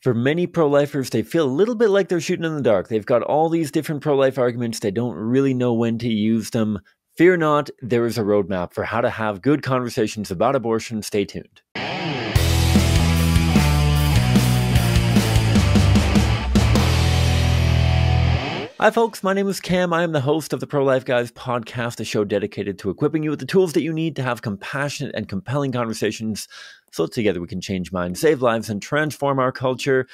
For many pro-lifers, they feel a little bit like they're shooting in the dark. They've got all these different pro-life arguments. They don't really know when to use them. Fear not, there is a roadmap for how to have good conversations about abortion. Stay tuned. Hi folks, my name is Cam. I am the host of the Pro-Life Guys podcast, a show dedicated to equipping you with the tools that you need to have compassionate and compelling conversations so together we can change minds, save lives, and transform our culture.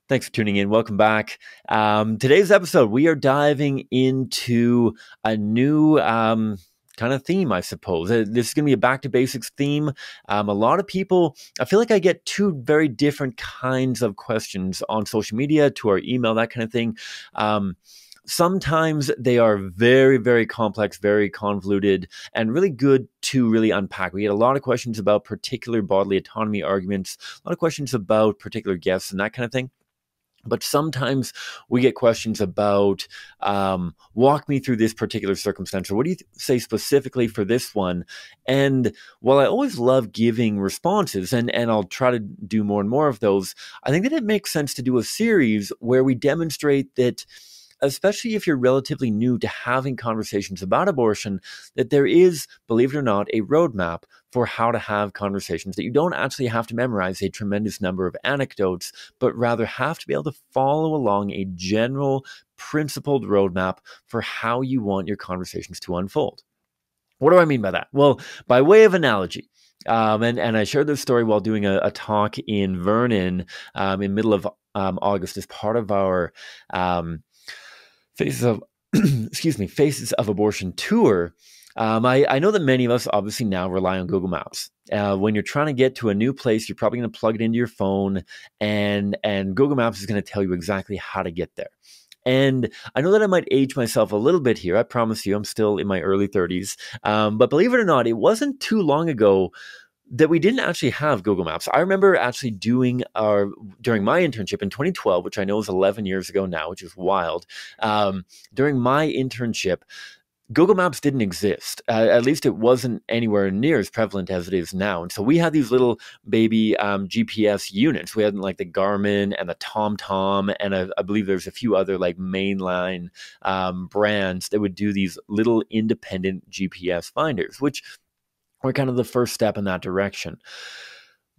Thanks for tuning in. Welcome back. Today's episode, we are diving into a new kind of theme, I suppose. This is going to be a back to basics theme. A lot of people, I feel like I get two very different kinds of questions on social media, to our email, that kind of thing. Sometimes they are very, very complex, very convoluted, and really good to really unpack. We get a lot of questions about particular bodily autonomy arguments, a lot of questions about particular guests and that kind of thing. But sometimes we get questions about, walk me through this particular circumstance, or what do you say specifically for this one? And while I always love giving responses, and I'll try to do more and more of those, I think that it makes sense to do a series where we demonstrate that, especially if you're relatively new to having conversations about abortion, that there is, believe it or not, a roadmap for how to have conversations, that you don't actually have to memorize a tremendous number of anecdotes, but rather have to be able to follow along a general principled roadmap for how you want your conversations to unfold. What do I mean by that? Well, by way of analogy, and I shared this story while doing a talk in Vernon in middle of August as part of our Faces of Abortion tour. I know that many of us obviously now rely on Google Maps. When you're trying to get to a new place, you're probably going to plug it into your phone, and Google Maps is going to tell you exactly how to get there. And I know that I might age myself a little bit here. I promise you, I'm still in my early 30s. But believe it or not, it wasn't too long ago that we didn't actually have Google Maps. I remember actually during my internship in 2012, which I know is 11 years ago now, which is wild. During my internship, Google Maps didn't exist. At least it wasn't anywhere near as prevalent as it is now. And so we had these little baby GPS units. We had like the Garmin and the TomTom, and I believe there's a few other like mainline brands that would do these little independent GPS finders, which were kind of the first step in that direction.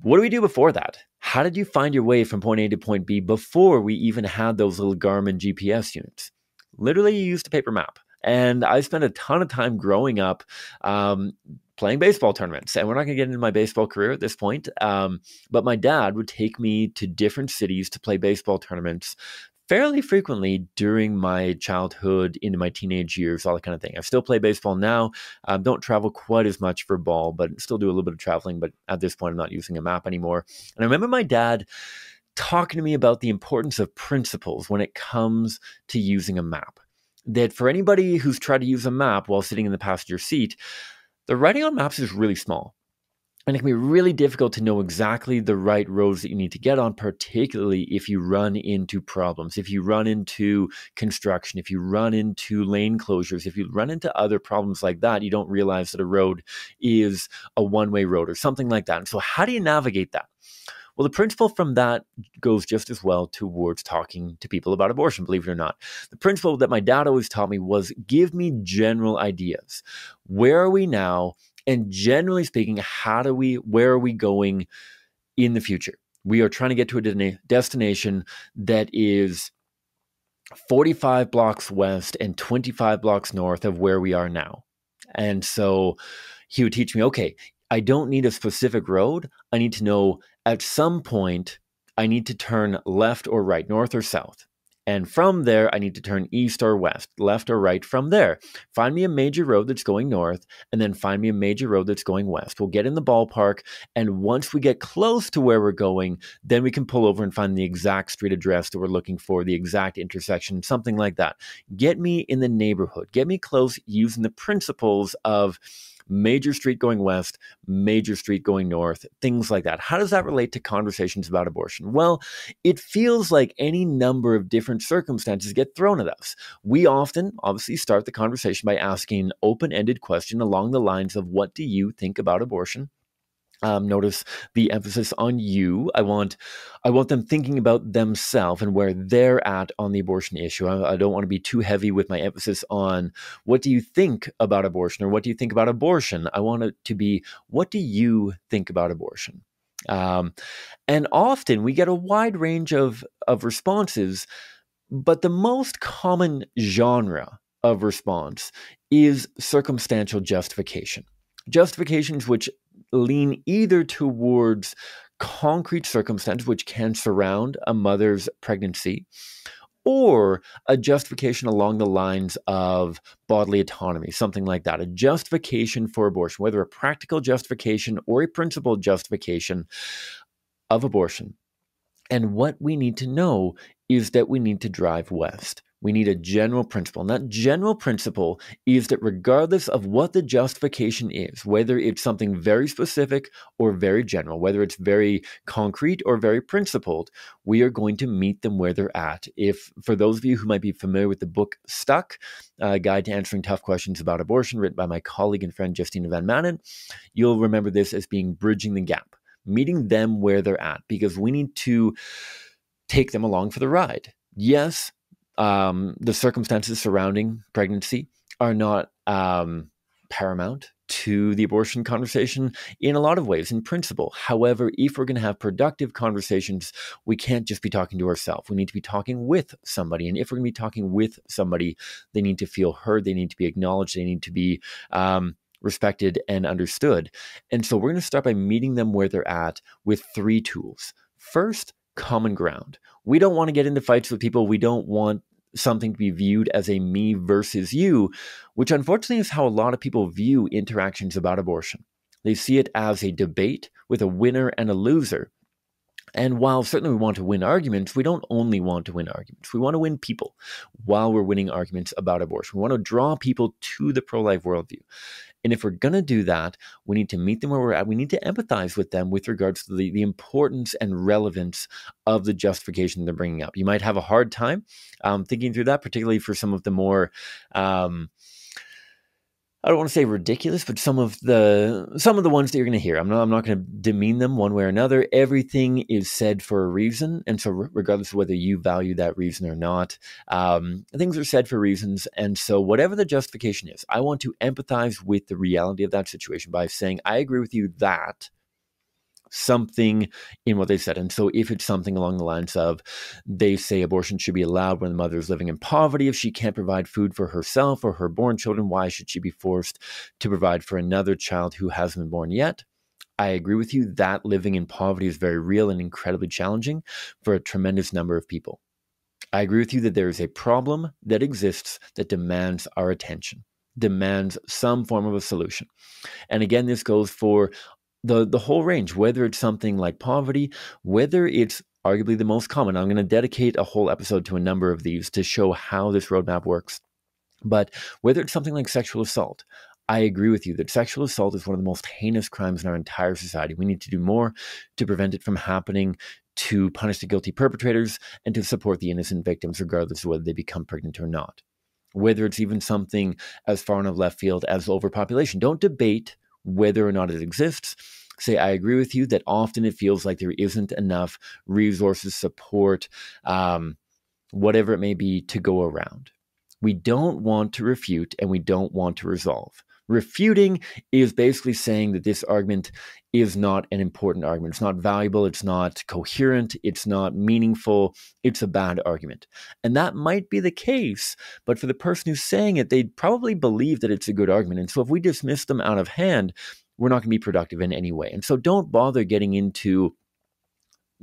What do we do before that? How did you find your way from point A to point B before we even had those little Garmin GPS units? Literally, you used a paper map. And I spent a ton of time growing up playing baseball tournaments. And we're not going to get into my baseball career at this point. But my dad would take me to different cities to play baseball tournaments fairly frequently during my childhood, into my teenage years, all that kind of thing. I still play baseball now. Don't travel quite as much for ball, but still do a little bit of traveling. But at this point, I'm not using a map anymore. And I remember my dad talking to me about the importance of principles when it comes to using a map. That for anybody who's tried to use a map while sitting in the passenger seat, the writing on maps is really small. And it can be really difficult to know exactly the right roads that you need to get on, particularly if you run into problems, if you run into construction, if you run into lane closures, if you run into other problems like that, you don't realize that a road is a one-way road or something like that. And so how do you navigate that? Well, the principle from that goes just as well towards talking to people about abortion, believe it or not. The principle that my dad always taught me was, give me general ideas. Where are we now? And generally speaking, where are we going in the future? We are trying to get to a destination that is 45 blocks west and 25 blocks north of where we are now. And so he would teach me, okay, I don't need a specific road. I need to know at some point I need to turn left or right, north or south. And from there, I need to turn east or west, left or right from there. Find me a major road that's going north, and then find me a major road that's going west. We'll get in the ballpark, and once we get close to where we're going, then we can pull over and find the exact street address that we're looking for, the exact intersection, something like that. Get me in the neighborhood. Get me close using the principles of major street going west, major street going north, things like that. How does that relate to conversations about abortion? Well, it feels like any number of different circumstances get thrown at us. We often, obviously, start the conversation by asking an open-ended question along the lines of, what do you think about abortion? Notice the emphasis on you. I want them thinking about themselves and where they're at on the abortion issue. I don't want to be too heavy with my emphasis on what do you think about abortion or what do you think about abortion. I want it to be, what do you think about abortion? And often we get a wide range of responses, but the most common genre of response is circumstantial justification. Justifications which lean either towards concrete circumstances which can surround a mother's pregnancy, or a justification along the lines of bodily autonomy, something like that. A justification for abortion, whether a practical justification or a principled justification of abortion. And what we need to know is that we need to drive west. We need a general principle. And that general principle is that regardless of what the justification is, whether it's something very specific or very general, whether it's very concrete or very principled, we are going to meet them where they're at. If, for those of you who might be familiar with the book Stuck, a guide to answering tough questions about abortion, written by my colleague and friend Justina Van Manen, you'll remember this as being bridging the gap, meeting them where they're at, because we need to take them along for the ride. Yes, the circumstances surrounding pregnancy are not paramount to the abortion conversation in a lot of ways, in principle. However, if we're going to have productive conversations, we can't just be talking to ourselves. We need to be talking with somebody. And if we're going to be talking with somebody, they need to feel heard. They need to be acknowledged. They need to be respected and understood. And so we're going to start by meeting them where they're at with 3 tools. First, common ground. We don't want to get into fights with people. We don't want something to be viewed as a me versus you, which unfortunately is how a lot of people view interactions about abortion. They see it as a debate with a winner and a loser. And while certainly we want to win arguments, we don't only want to win arguments. We want to win people while we're winning arguments about abortion. We want to draw people to the pro-life worldview. And if we're going to do that, we need to meet them where we're at. We need to empathize with them with regards to the importance and relevance of the justification they're bringing up. You might have a hard time thinking through that, particularly for some of the more I don't want to say ridiculous, but some of the ones that you're going to hear. I'm not going to demean them one way or another. Everything is said for a reason, and so regardless of whether you value that reason or not, things are said for reasons. And so whatever the justification is, I want to empathize with the reality of that situation by saying, I agree with you that something in what they said. And so if it's something along the lines of, they say abortion should be allowed when the mother is living in poverty. If she can't provide food for herself or her born children, why should she be forced to provide for another child who hasn't been born yet? I agree with you that living in poverty is very real and incredibly challenging for a tremendous number of people. I agree with you that there is a problem that exists that demands our attention, demands some form of a solution. And again, this goes for the whole range, whether it's something like poverty, whether it's arguably the most common. I'm going to dedicate a whole episode to a number of these to show how this roadmap works. But whether it's something like sexual assault, I agree with you that sexual assault is one of the most heinous crimes in our entire society. We need to do more to prevent it from happening, to punish the guilty perpetrators, and to support the innocent victims, regardless of whether they become pregnant or not. Whether it's even something as far in the left field as overpopulation. Don't debate whether or not it exists. Say, I agree with you that often it feels like there isn't enough resources, support, whatever it may be, to go around. We don't want to refute and we don't want to resolve. Refuting is basically saying that this argument is not an important argument. It's not valuable. It's not coherent. It's not meaningful. It's a bad argument. And that might be the case, but for the person who's saying it, they'd probably believe that it's a good argument. And so if we dismiss them out of hand, we're not going to be productive in any way. And so don't bother getting into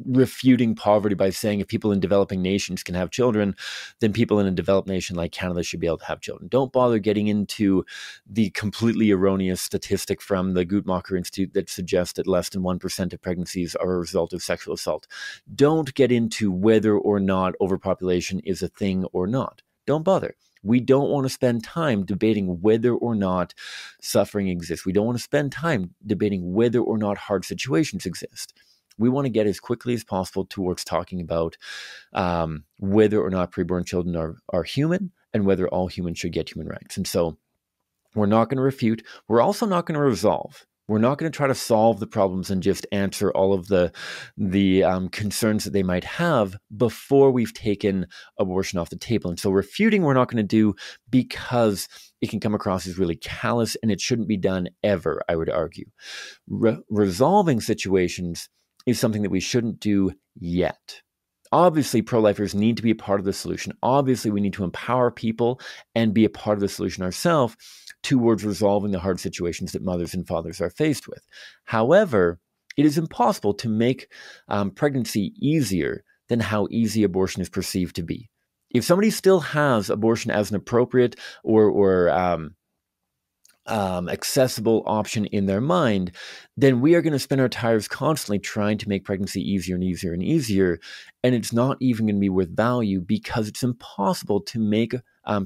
refuting poverty by saying if people in developing nations can have children, then people in a developed nation like Canada should be able to have children. Don't bother getting into the completely erroneous statistic from the Guttmacher Institute that suggests that less than 1% of pregnancies are a result of sexual assault. Don't get into whether or not overpopulation is a thing or not. Don't bother. We don't want to spend time debating whether or not suffering exists. We don't want to spend time debating whether or not hard situations exist. We want to get as quickly as possible towards talking about whether or not preborn children are human and whether all humans should get human rights. And so we're not going to refute. We're also not going to resolve. We're not going to try to solve the problems and just answer all of the concerns that they might have before we've taken abortion off the table. And so refuting we're not going to do because it can come across as really callous, and it shouldn't be done ever, I would argue. Resolving situations is something that we shouldn't do yet. Obviously, pro-lifers need to be a part of the solution. Obviously, we need to empower people and be a part of the solution ourselves towards resolving the hard situations that mothers and fathers are faced with. However, it is impossible to make pregnancy easier than how easy abortion is perceived to be. If somebody still has abortion as an appropriate or accessible option in their mind, then we are going to spend our tires constantly trying to make pregnancy easier and easier and easier. And it's not even going to be worth value because it's impossible to make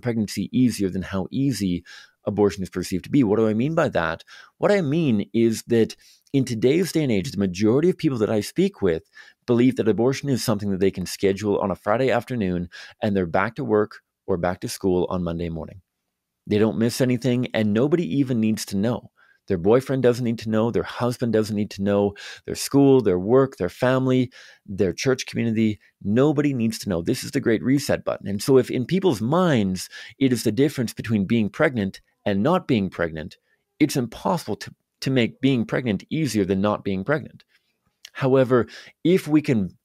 pregnancy easier than how easy abortion is perceived to be. What do I mean by that? What I mean is that in today's day and age, the majority of people that I speak with believe that abortion is something that they can schedule on a Friday afternoon and they're back to work or back to school on Monday morning. They don't miss anything, and nobody even needs to know. Their boyfriend doesn't need to know. Their husband doesn't need to know. Their school, their work, their family, their church community. Nobody needs to know. This is the great reset button. And so if in people's minds, it is the difference between being pregnant and not being pregnant, it's impossible to make being pregnant easier than not being pregnant. However, if we can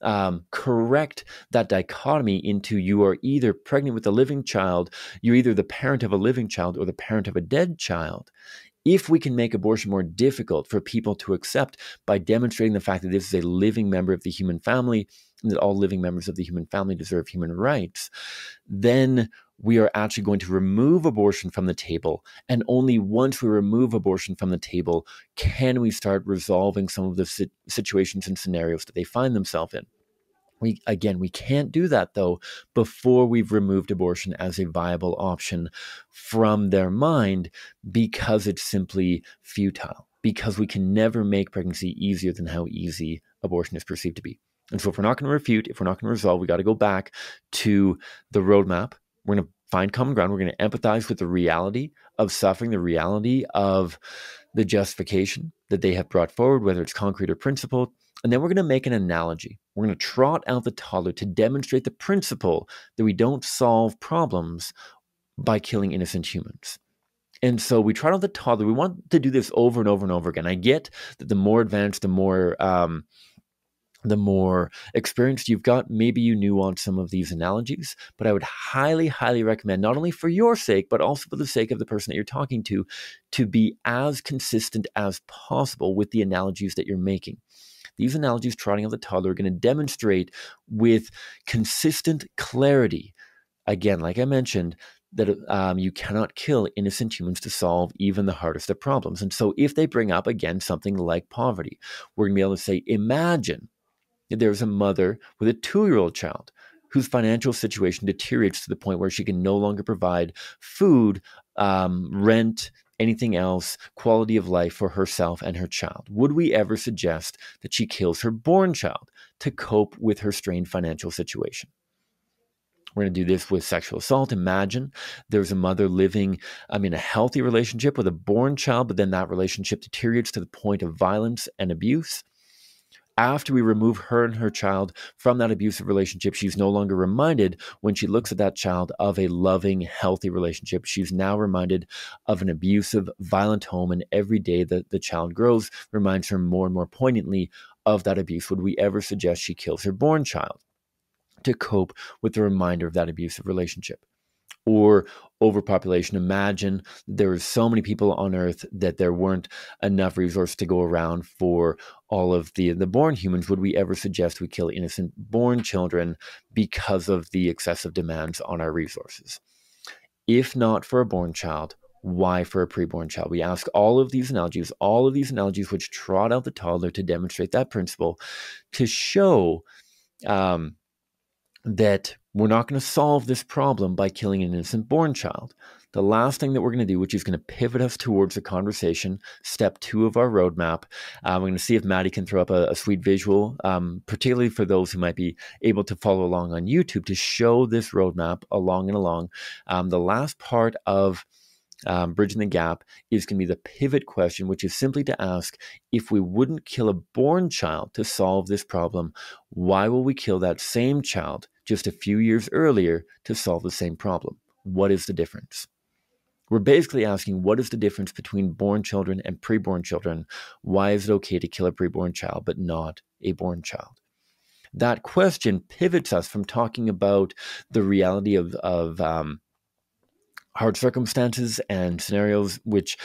correct that dichotomy into you are either pregnant with a living child, you're either the parent of a living child or the parent of a dead child, if we can make abortion more difficult for people to accept by demonstrating the fact that this is a living member of the human family and that all living members of the human family deserve human rights, then we are actually going to remove abortion from the table. And only once we remove abortion from the table can we start resolving some of the situations and scenarios that they find themselves in. We can't do that, though, before we've removed abortion as a viable option from their mind because it's simply futile, because we can never make pregnancy easier than how easy abortion is perceived to be. And so if we're not going to refute, if we're not going to resolve, we got to go back to the roadmap. We're going to find common ground. We're going to empathize with the reality of suffering, the reality of the justification that they have brought forward, whether it's concrete or principled. And then we're going to make an analogy. We're going to trot out the toddler to demonstrate the principle that we don't solve problems by killing innocent humans. And so we trot out the toddler. We want to do this over and over and over again. I get that the more advanced, the more experienced you've got, maybe you nuance some of these analogies, but I would highly, highly recommend, not only for your sake, but also for the sake of the person that you're talking to be as consistent as possible with the analogies that you're making. These analogies trotting out the toddler are going to demonstrate with consistent clarity, again, like I mentioned, that you cannot kill innocent humans to solve even the hardest of problems. And so if they bring up, again, something like poverty, we're going to be able to say, imagine that there's a mother with a 2-year-old child whose financial situation deteriorates to the point where she can no longer provide food, rent, anything else, quality of life for herself and her child. Would we ever suggest that she kills her born child to cope with her strained financial situation? We're going to do this with sexual assault. Imagine there's a mother living in a healthy relationship with a born child, but then that relationship deteriorates to the point of violence and abuse. After we remove her and her child from that abusive relationship, she's no longer reminded, when she looks at that child, of a loving, healthy relationship. She's now reminded of an abusive, violent home, and every day that the child grows reminds her more and more poignantly of that abuse. Would we ever suggest she kills her born child to cope with the reminder of that abusive relationship? Or overpopulation. Imagine there were so many people on Earth that there weren't enough resources to go around for all of the born humans. Would we ever suggest we kill innocent born children because of the excessive demands on our resources? If not for a born child, why for a preborn child? We ask all of these analogies which trot out the toddler to demonstrate that principle, to show that we're not going to solve this problem by killing an innocent born child. The last thing that we're going to do, which is going to pivot us towards the conversation, step 2 of our roadmap, we're going to see if Maddie can throw up a sweet visual, particularly for those who might be able to follow along on YouTube, to show this roadmap along and along. The last part of Bridging the Gap, is going to be the pivot question, which is simply to ask, if we wouldn't kill a born child to solve this problem, why will we kill that same child just a few years earlier to solve the same problem? What is the difference? We're basically asking, what is the difference between born children and preborn children? Why is it okay to kill a preborn child but not a born child? That question pivots us from talking about the reality of hard circumstances and scenarios which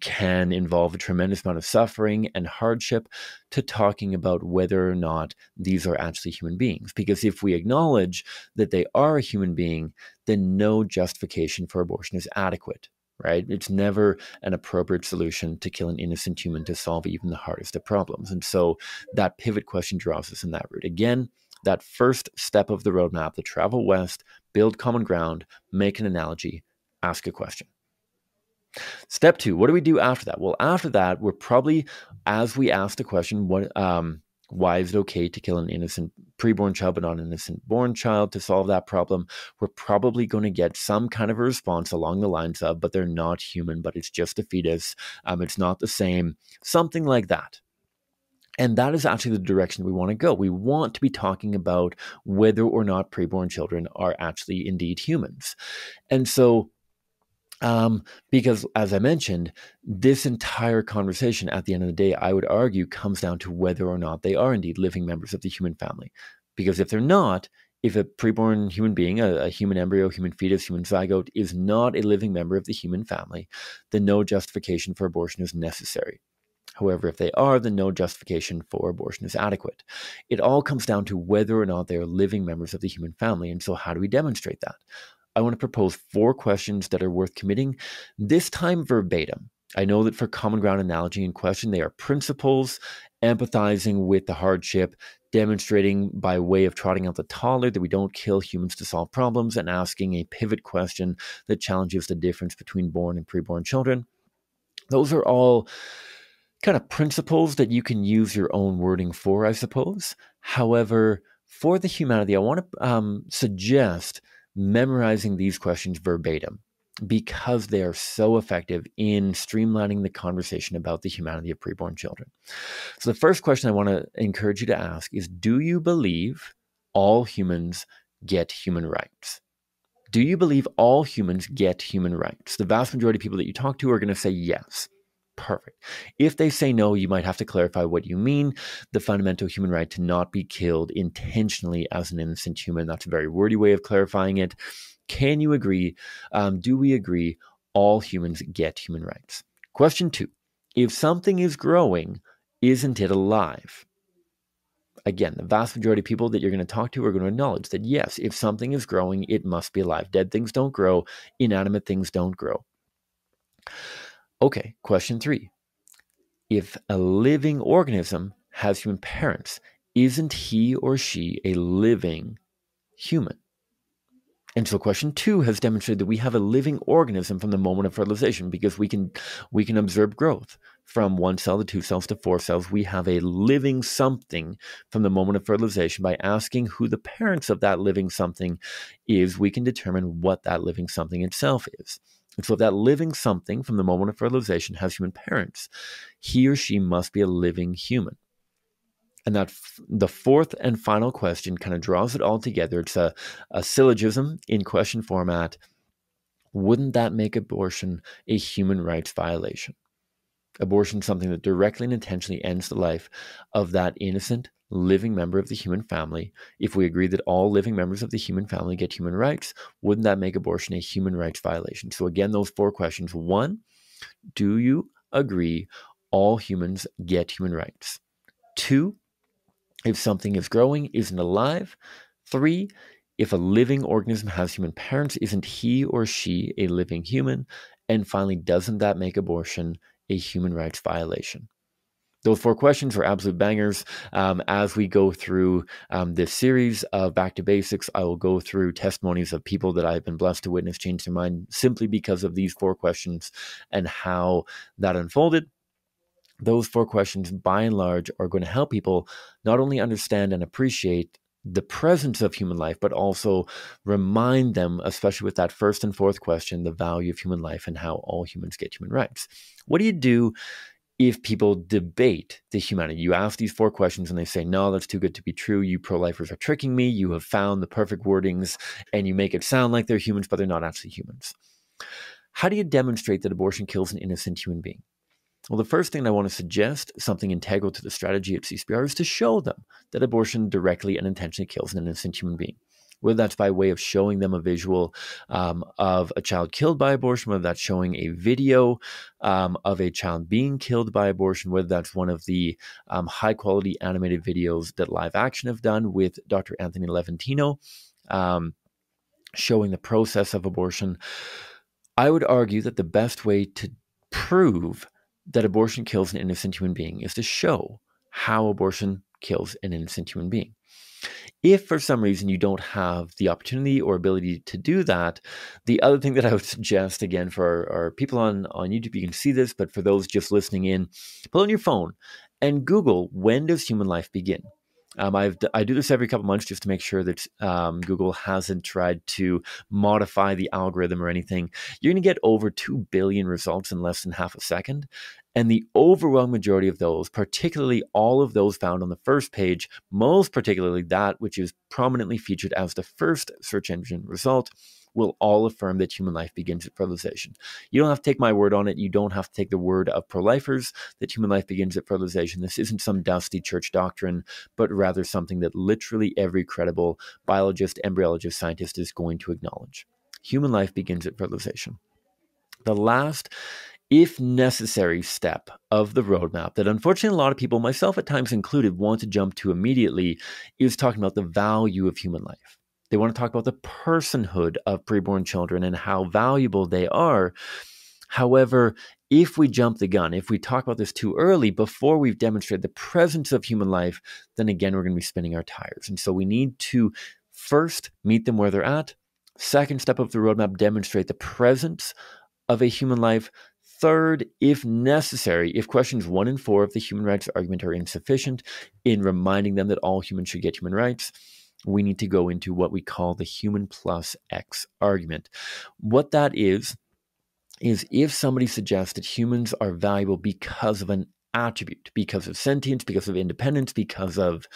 can involve a tremendous amount of suffering and hardship, to talking about whether or not these are actually human beings. Because if we acknowledge that they are a human being, then no justification for abortion is adequate, right? It's never an appropriate solution to kill an innocent human to solve even the hardest of problems. And so that pivot question draws us in that route. Again, that first step of the roadmap, the travel west, build common ground, make an analogy, ask a question. Step 2, what do we do after that? Well, after that, we're probably, as we ask the question, why is it okay to kill an innocent preborn child but not an innocent born child to solve that problem? We're probably going to get some kind of a response along the lines of, but they're not human, but it's just a fetus. It's not the same, something like that. And that is actually the direction we want to go. We want to be talking about whether or not preborn children are actually indeed humans. And so, because as I mentioned, this entire conversation at the end of the day, I would argue, comes down to whether or not they are indeed living members of the human family. Because if they're not, if a preborn human being, a human embryo, human fetus, human zygote, is not a living member of the human family, then no justification for abortion is necessary. However, if they are, then no justification for abortion is adequate. It all comes down to whether or not they are living members of the human family. And so how do we demonstrate that? I want to propose 4 questions that are worth committing, this time verbatim. I know that for common ground, analogy, and question, they are principles, empathizing with the hardship, demonstrating by way of trotting out the toddler that we don't kill humans to solve problems, and asking a pivot question that challenges the difference between born and preborn children. Those are all kind of principles that you can use your own wording for, I suppose. However, for the humanity, I want to suggest memorizing these questions verbatim, because they are so effective in streamlining the conversation about the humanity of preborn children. So the first question I want to encourage you to ask is, do you believe all humans get human rights? Do you believe all humans get human rights? The vast majority of people that you talk to are going to say yes. Perfect. If they say no, you might have to clarify what you mean. The fundamental human right to not be killed intentionally as an innocent human. That's a very wordy way of clarifying it. Can you agree? Do we agree all humans get human rights? Question 2. If something is growing, isn't it alive? Again, the vast majority of people that you're going to talk to are going to acknowledge that yes, if something is growing, it must be alive. Dead things don't grow. Inanimate things don't grow. Okay, question 3. If a living organism has human parents, isn't he or she a living human? And so question 2 has demonstrated that we have a living organism from the moment of fertilization, because we can observe growth from 1 cell to 2 cells to 4 cells. We have a living something from the moment of fertilization. By asking who the parents of that living something is, we can determine what that living something itself is. And so if that living something from the moment of fertilization has human parents, he or she must be a living human. And that the 4th and final question kind of draws it all together. It's a syllogism in question format. Wouldn't that make abortion a human rights violation? Abortion is something that directly and intentionally ends the life of that innocent, living member of the human family. If we agree that all living members of the human family get human rights, wouldn't that make abortion a human rights violation? So again, those 4 questions. 1, do you agree all humans get human rights? 2, if something is growing, isn't alive? 3, if a living organism has human parents, isn't he or she a living human? And finally, doesn't that make abortion a human rights violation? Those 4 questions are absolute bangers. As we go through this series of Back to Basics, I will go through testimonies of people that I've been blessed to witness change their mind simply because of these 4 questions and how that unfolded. Those 4 questions, by and large, are going to help people not only understand and appreciate the presence of human life, but also remind them, especially with that first and fourth question, the value of human life and how all humans get human rights. What do you do if people debate the humanity? You ask these 4 questions and they say, no, that's too good to be true. You pro-lifers are tricking me. You have found the perfect wordings and you make it sound like they're humans, but they're not actually humans. How do you demonstrate that abortion kills an innocent human being? Well, the first thing I want to suggest, something integral to the strategy at CCPR, is to show them that abortion directly and intentionally kills an innocent human being. Whether that's by way of showing them a visual of a child killed by abortion, whether that's showing a video of a child being killed by abortion, whether that's one of the high-quality animated videos that Live Action have done with Dr. Anthony Levantino, showing the process of abortion. I would argue that the best way to prove that abortion kills an innocent human being is to show how abortion kills an innocent human being. If for some reason you don't have the opportunity or ability to do that, the other thing that I would suggest, again, for our people on YouTube, you can see this, but for those just listening in, pull on your phone and Google, when does human life begin? I do this every couple months just to make sure that Google hasn't tried to modify the algorithm or anything. You're going to get over 2 billion results in less than half a second. And the overwhelming majority of those, particularly all of those found on the first page, most particularly that which is prominently featured as the first search engine result, will all affirm that human life begins at fertilization. You don't have to take my word on it. You don't have to take the word of pro-lifers that human life begins at fertilization. This isn't some dusty church doctrine, but rather something that literally every credible biologist, embryologist, scientist is going to acknowledge. Human life begins at fertilization. The last, if necessary, step of the roadmap that unfortunately a lot of people, myself at times included, want to jump to immediately is talking about the value of human life. They want to talk about the personhood of preborn children and how valuable they are. However, if we jump the gun, if we talk about this too early, before we've demonstrated the presence of human life, then again, we're going to be spinning our tires. And so we need to first meet them where they're at. Second step of the roadmap, demonstrate the presence of a human life. Third, if necessary, if questions 1 and 4 of the human rights argument are insufficient in reminding them that all humans should get human rights, we need to go into what we call the human plus X argument. What that is if somebody suggests that humans are valuable because of an attribute, because of sentience, because of independence, because of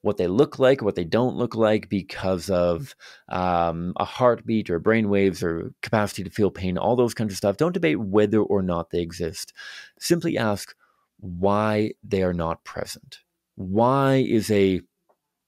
what they look like, what they don't look like, because of a heartbeat or brain waves or capacity to feel pain, all those kinds of stuff. Don't debate whether or not they exist. Simply ask why they are not present. Why is a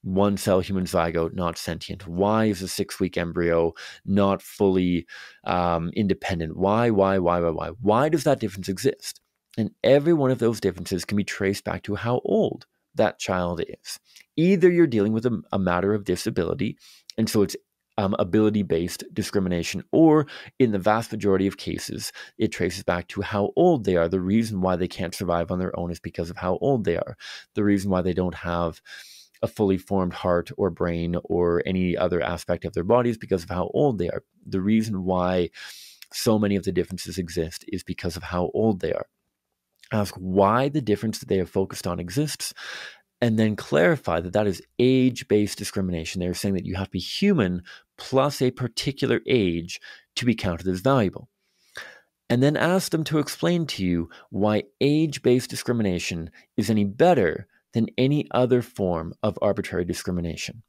1-cell human zygote not sentient? Why is a 6-week embryo not fully independent? Why? Why does that difference exist? And every one of those differences can be traced back to how old that child is. Either you're dealing with a matter of disability, and so it's ability-based discrimination, or in the vast majority of cases, it traces back to how old they are. The reason why they can't survive on their own is because of how old they are. The reason why they don't have a fully formed heart or brain or any other aspect of their body is because of how old they are. The reason why so many of the differences exist is because of how old they are. Ask why the difference that they have focused on exists, and then clarify that that is age-based discrimination. They're saying that you have to be human plus a particular age to be counted as valuable. And then ask them to explain to you why age-based discrimination is any better than any other form of arbitrary discrimination.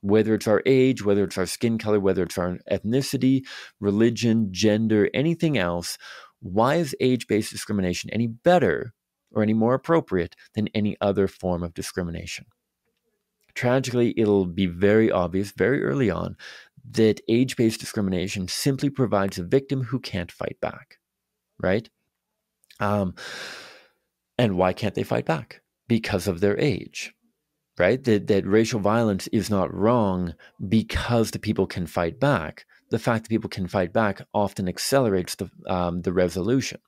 Whether it's our age, whether it's our skin color, whether it's our ethnicity, religion, gender, anything else, why is age-based discrimination any better or any more appropriate than any other form of discrimination? Tragically, it'll be very obvious very early on that age-based discrimination simply provides a victim who can't fight back, right? And why can't they fight back? Because of their age, right? That racial violence is not wrong because the people can fight back. The fact that people can fight back often accelerates the resolution.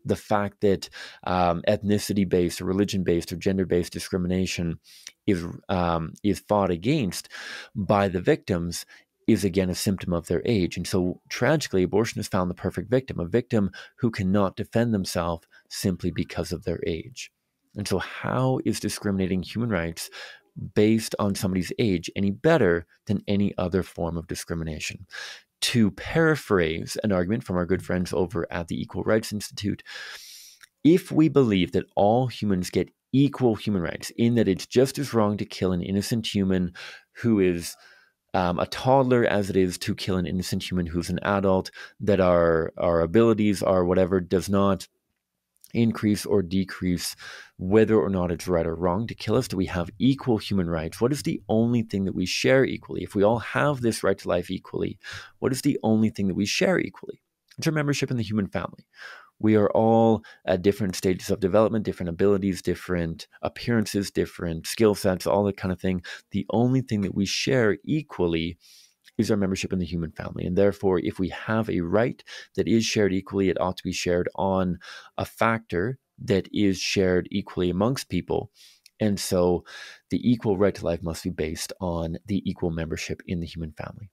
The fact that ethnicity-based or religion-based or gender-based discrimination is fought against by the victims is again a symptom of their age. And so tragically, abortion has found the perfect victim, a victim who cannot defend themselves simply because of their age. And so how is discriminating human rights based on somebody's age any better than any other form of discrimination. To paraphrase an argument from our good friends over at the Equal Rights Institute, if we believe that all humans get equal human rights, in that it's just as wrong to kill an innocent human who is a toddler as it is to kill an innocent human who's an adult, that our abilities, our whatever, does not increase or decrease whether or not it's right or wrong to kill us. Do we have equal human rights? What is the only thing that we share equally? If we all have this right to life equally, what is the only thing that we share equally? It's our membership in the human family. We are all at different stages of development, different abilities, different appearances, different skill sets, all that kind of thing. The only thing that we share equally is our membership in the human family. And therefore, if we have a right that is shared equally, it ought to be shared on a factor that is shared equally amongst people. And so the equal right to life must be based on the equal membership in the human family.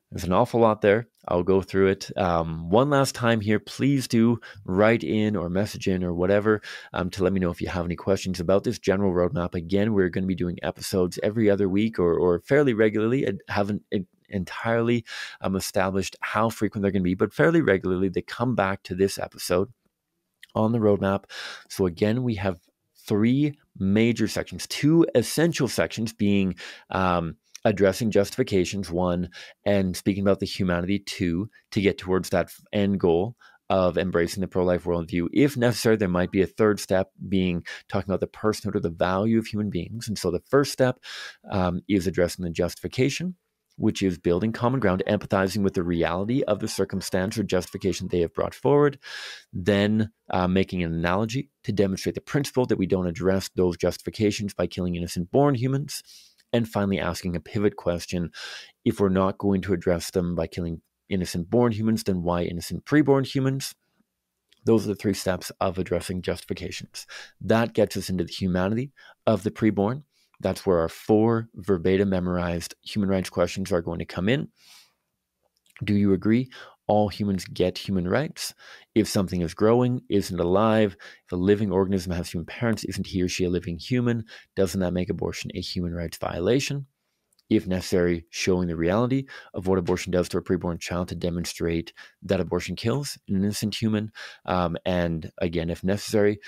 There's an awful lot there. I'll go through it. One last time here, please do write in or message in or whatever to let me know if you have any questions about this general roadmap. Again, we're going to be doing episodes every other week or fairly regularly. I haven't entirely established how frequent they're going to be, but fairly regularly they come back to this episode on the roadmap. So again, we have 3 major sections, 2 essential sections being addressing justifications, 1, and speaking about the humanity, 2, to get towards that end goal of embracing the pro-life worldview. If necessary, there might be a 3rd step being talking about the personhood or the value of human beings. And so the first step is addressing the justification, which is building common ground, empathizing with the reality of the circumstance or justification they have brought forward, then making an analogy to demonstrate the principle that we don't address those justifications by killing innocent born humans, and finally asking a pivot question: if we're not going to address them by killing innocent born humans, then why innocent preborn humans? Those are the 3 steps of addressing justifications. That gets us into the humanity of the preborn. That's where our 4 verbatim memorized human rights questions are going to come in. Do you agree all humans get human rights? If something is growing, isn't alive, if a living organism has human parents, isn't he or she a living human? Doesn't that make abortion a human rights violation? If necessary, showing the reality of what abortion does to a preborn child to demonstrate that abortion kills an innocent human. And again, if necessary,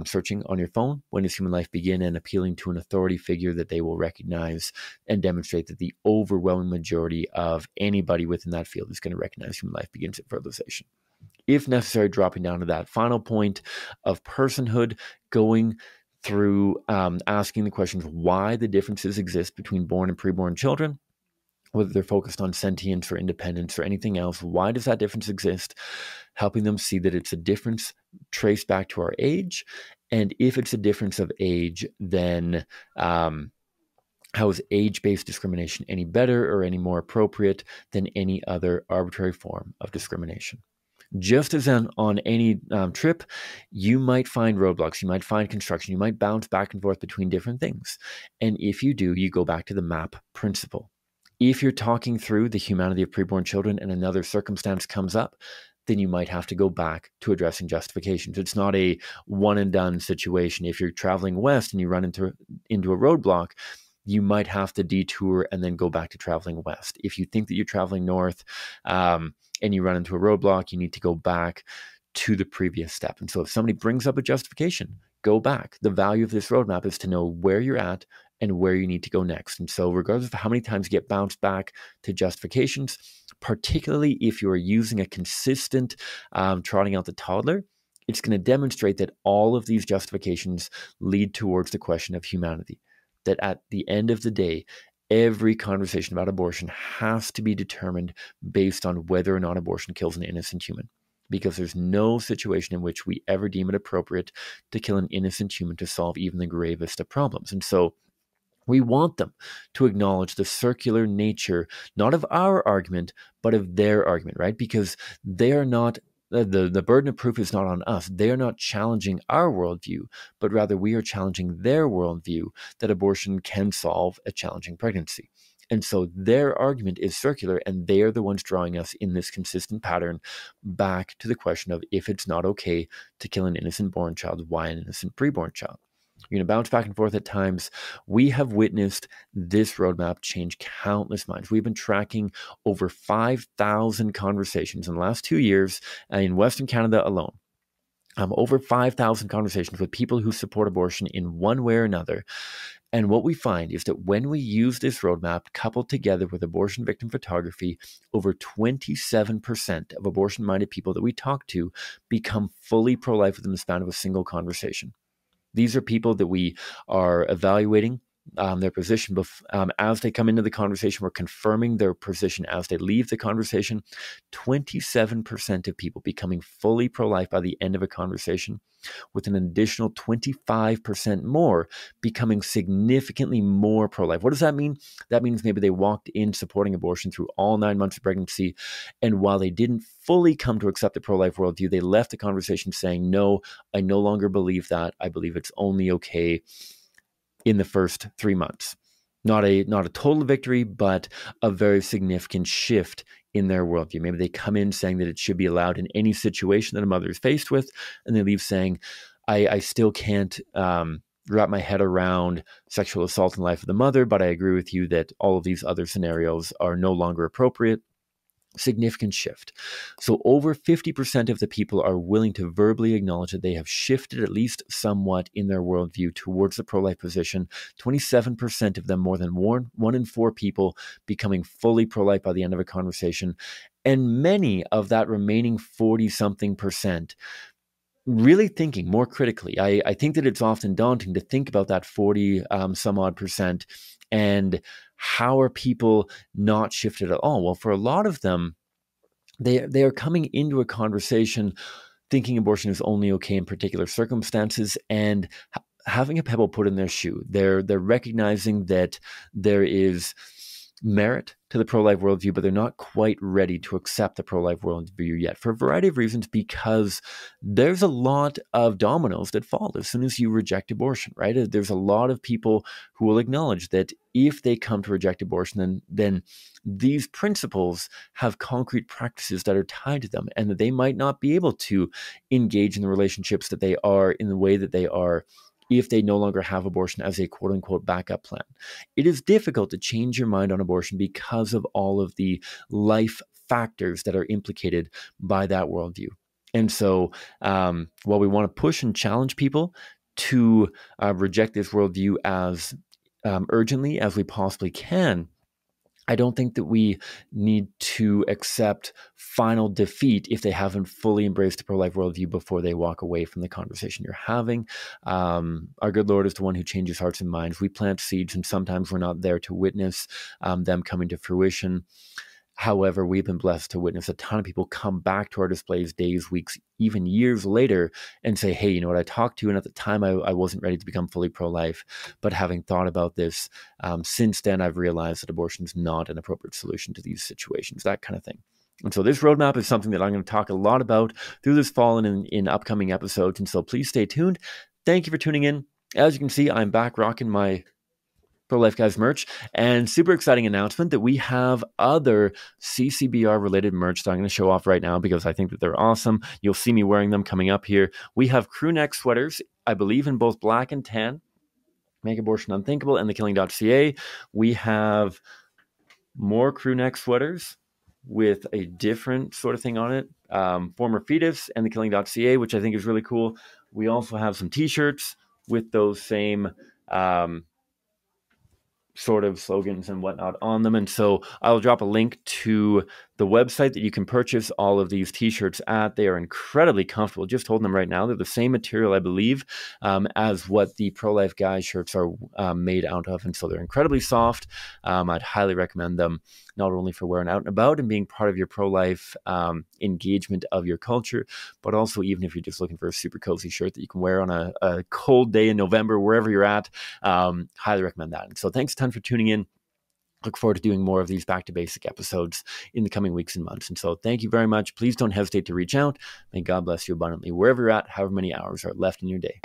searching on your phone, when does human life begin, and appealing to an authority figure that they will recognize and demonstrate that the overwhelming majority of anybody within that field is going to recognize human life begins at fertilization. If necessary, dropping down to that final point of personhood, going through asking the questions why the differences exist between born and preborn children, whether they're focused on sentience or independence or anything else. Why does that difference exist? Helping them see that it's a difference traced back to our age. And if it's a difference of age, then how is age-based discrimination any better or any more appropriate than any other arbitrary form of discrimination? Just as on any trip, you might find roadblocks, you might find construction, you might bounce back and forth between different things. And if you do, you go back to the MAP principle. If you're talking through the humanity of preborn children and another circumstance comes up, then you might have to go back to addressing justifications. It's not a one and done situation. If you're traveling west and you run into a roadblock, you might have to detour and then go back to traveling west. If you think that you're traveling north and you run into a roadblock, you need to go back to the previous step. And so if somebody brings up a justification, go back. The value of this roadmap is to know where you're at and where you need to go next. And so regardless of how many times you get bounced back to justifications, particularly if you are using a consistent trotting out the toddler, it's going to demonstrate that all of these justifications lead towards the question of humanity. That at the end of the day, every conversation about abortion has to be determined based on whether or not abortion kills an innocent human. Because there's no situation in which we ever deem it appropriate to kill an innocent human to solve even the gravest of problems. And so we want them to acknowledge the circular nature, not of our argument, but of their argument, right? Because they are not the burden of proof is not on us. They are not challenging our worldview, but rather we are challenging their worldview that abortion can solve a challenging pregnancy. And so their argument is circular, and they are the ones drawing us in this consistent pattern back to the question of if it's not okay to kill an innocent born child, why an innocent preborn child? You're going to bounce back and forth at times. We have witnessed this roadmap change countless minds. We've been tracking over 5,000 conversations in the last 2 years in Western Canada alone. Over 5,000 conversations with people who support abortion in one way or another. And what we find is that when we use this roadmap coupled together with abortion victim photography, over 27% of abortion-minded people that we talk to become fully pro-life within the span of a single conversation. These are people that we are evaluating their position as they come into the conversation. We're confirming their position as they leave the conversation. 27% of people becoming fully pro-life by the end of a conversation, with an additional 25% more becoming significantly more pro-life. What does that mean? That means maybe they walked in supporting abortion through all 9 months of pregnancy, and while they didn't fully come to accept the pro-life worldview, they left the conversation saying, no, I no longer believe that. I believe it's only okay in the first 3 months. Not a total victory, but a very significant shift in their worldview. Maybe they come in saying that it should be allowed in any situation that a mother is faced with, and they leave saying, I still can't wrap my head around sexual assault in the life of the mother, but I agree with you that all of these other scenarios are no longer appropriate. Significant shift. So over 50% of the people are willing to verbally acknowledge that they have shifted at least somewhat in their worldview towards the pro-life position. 27% of them, more than one in 4 people, becoming fully pro-life by the end of a conversation. And many of that remaining 40-something percent really thinking more critically. I think that it's often daunting to think about that 40 some odd percent, and how are people not shifted at all? Well, for a lot of them, they are coming into a conversation thinking abortion is only okay in particular circumstances, and having a pebble put in their shoe. They're recognizing that there is merit to the pro-life worldview, but they're not quite ready to accept the pro-life worldview yet, for a variety of reasons, because there's a lot of dominoes that fall as soon as you reject abortion, right? There's a lot of people who will acknowledge that if they come to reject abortion, then these principles have concrete practices that are tied to them, and that they might not be able to engage in the relationships that they are in the way that they are if they no longer have abortion as a quote-unquote backup plan. It is difficult to change your mind on abortion because of all of the life factors that are implicated by that worldview. And so while we want to push and challenge people to reject this worldview as urgently as we possibly can, I don't think that we need to accept final defeat if they haven't fully embraced the pro-life worldview before they walk away from the conversation you're having. Our good Lord is the one who changes hearts and minds. We plant seeds, and sometimes we're not there to witness them coming to fruition. However, we've been blessed to witness a ton of people come back to our displays days, weeks, even years later and say, hey, you know what, I talked to you, and at the time I wasn't ready to become fully pro-life, but having thought about this, since then I've realized that abortion is not an appropriate solution to these situations, that kind of thing. And so this roadmap is something that I'm going to talk a lot about through this fall and in upcoming episodes, and so please stay tuned. Thank you for tuning in. As you can see, I'm back rocking my Pro-Life Guys merch, and super exciting announcement that we have other CCBR related merch that I'm going to show off right now because I think that they're awesome. You'll see me wearing them coming up here. We have crew neck sweaters, I believe in both black and tan, Make Abortion Unthinkable and thekilling.ca. We have more crew neck sweaters with a different sort of thing on it, Former Fetus and thekilling.ca, which I think is really cool. We also have some t-shirts with those same sort of slogans and whatnot on them. And so I'll drop a link to the website that you can purchase all of these t-shirts at. They are incredibly comfortable. Just holding them right now. They're the same material, I believe, as what the Pro-Life Guys shirts are made out of. And so they're incredibly soft. I'd highly recommend them, not only for wearing out and about and being part of your pro-life engagement of your culture, but also even if you're just looking for a super cozy shirt that you can wear on a cold day in November, wherever you're at. Highly recommend that. And so thanks a ton for tuning in. Look forward to doing more of these Back to Basic episodes in the coming weeks and months. And so thank you very much. Please don't hesitate to reach out. May God bless you abundantly wherever you're at, however many hours are left in your day.